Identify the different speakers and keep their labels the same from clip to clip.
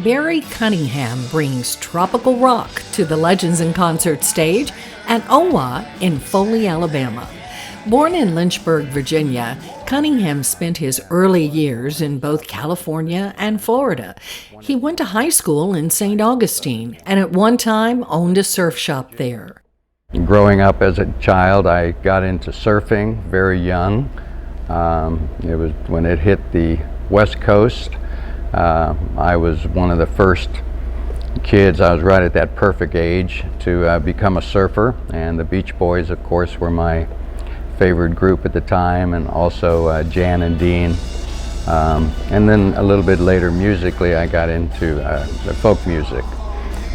Speaker 1: Barrie Cunningham brings tropical rock to the Legends in Concert stage at OWA in Foley, Alabama. Born in Lynchburg, Virginia, Cunningham spent his early years in both California and Florida. He went to high school in St. Augustine and at one time owned a surf shop there.
Speaker 2: Growing up as a child, I got into surfing very young. It was when it hit the West Coast. I was one of the first kids. I was right at that perfect age to become a surfer, and the Beach Boys, of course, were my favorite group at the time, and also Jan and Dean. And then a little bit later musically I got into the folk music.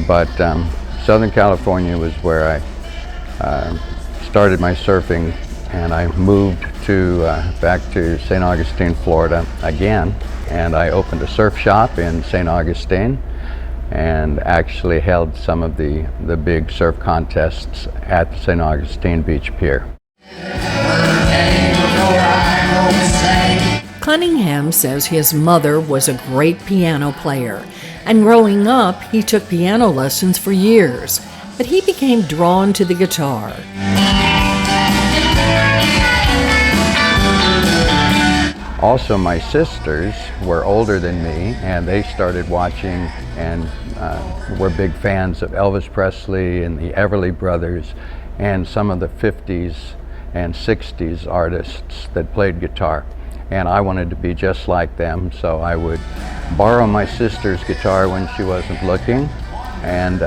Speaker 2: But Southern California was where I started my surfing, and I moved back to St. Augustine, Florida again, and I opened a surf shop in St. Augustine and actually held some of the big surf contests at the St. Augustine Beach Pier.
Speaker 1: Cunningham says his mother was a great piano player, and growing up he took piano lessons for years, but he became drawn to the guitar.
Speaker 2: Also, my sisters were older than me, and they started watching and were big fans of Elvis Presley and the Everly Brothers and some of the 50s and 60s artists that played guitar. And I wanted to be just like them, so I would borrow my sister's guitar when she wasn't looking and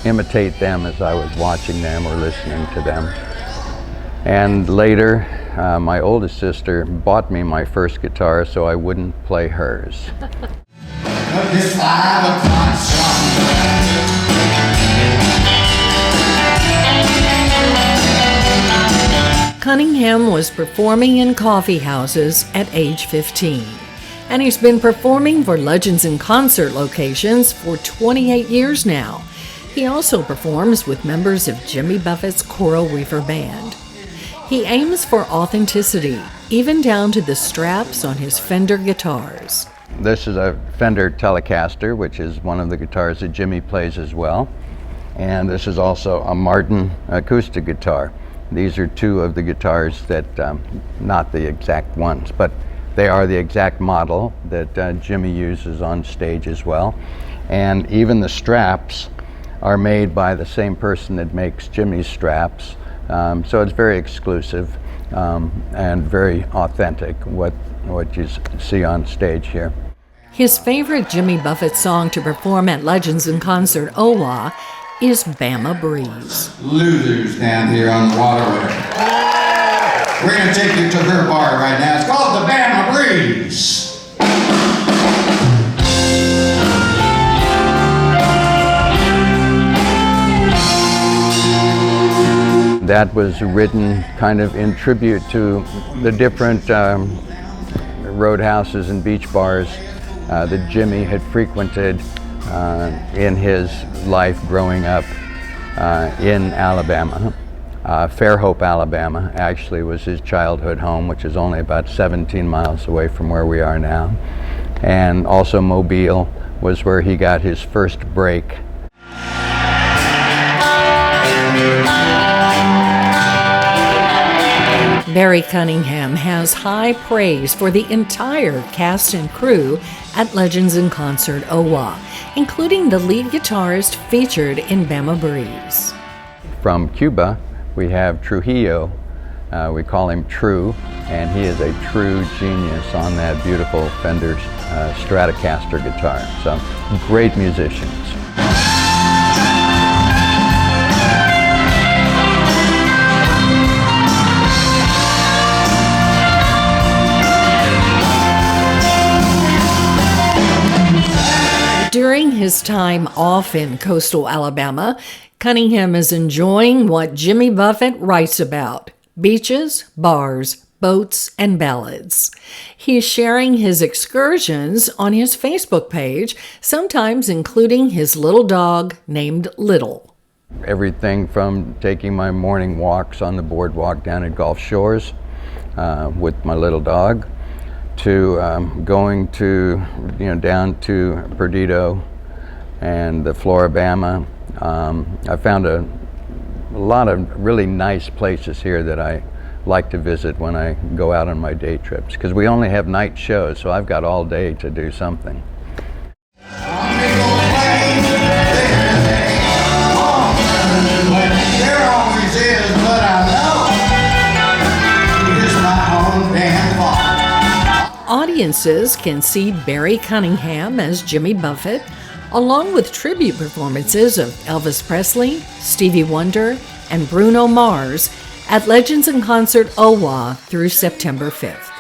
Speaker 2: imitate them as I was watching them or listening to them. And later, my oldest sister bought me my first guitar so I wouldn't play hers.
Speaker 1: Cunningham was performing in coffee houses at age 15, and he's been performing for Legends in Concert locations for 28 years now. He also performs with members of Jimmy Buffett's Coral Reefer Band. He aims for authenticity, even down to the straps on his Fender guitars.
Speaker 2: This is a Fender Telecaster, which is one of the guitars that Jimmy plays as well. And this is also a Martin acoustic guitar. These are two of the guitars that, not the exact ones, but they are the exact model that Jimmy uses on stage as well. And even the straps are made by the same person that makes Jimmy's straps. So it's very exclusive and very authentic, what you see on stage here.
Speaker 1: His favorite Jimmy Buffett song to perform at Legends in Concert OWA is Bama Breeze.
Speaker 3: Losers down here on the waterway. We're going to take you to her bar right now. It's called the Bama Breeze.
Speaker 2: That was written kind of in tribute to the different roadhouses and beach bars that Jimmy had frequented in his life growing up in Alabama. Fairhope, Alabama, actually was his childhood home, which is only about 17 miles away from where we are now. And also Mobile was where he got his first break.
Speaker 1: Barrie Cunningham has high praise for the entire cast and crew at Legends in Concert OWA, including the lead guitarist featured in Bama Breeze.
Speaker 2: From Cuba, we have Trujillo. We call him True, and he is a true genius on that beautiful Fender Stratocaster guitar. So, great musicians.
Speaker 1: During his time off in coastal Alabama, Cunningham is enjoying what Jimmy Buffett writes about: beaches, bars, boats, and ballads. He's sharing his excursions on his Facebook page, sometimes including his little dog named Little.
Speaker 2: Everything from taking my morning walks on the boardwalk down at Gulf Shores with my little dog, to going to, down to Perdido and the Floribama. I found a lot of really nice places here that I like to visit when I go out on my day trips, because we only have night shows, so I've got all day to do something.
Speaker 1: Audiences can see Barrie Cunningham as Jimmy Buffett, along with tribute performances of Elvis Presley, Stevie Wonder, and Bruno Mars at Legends in Concert OWA through September 5th.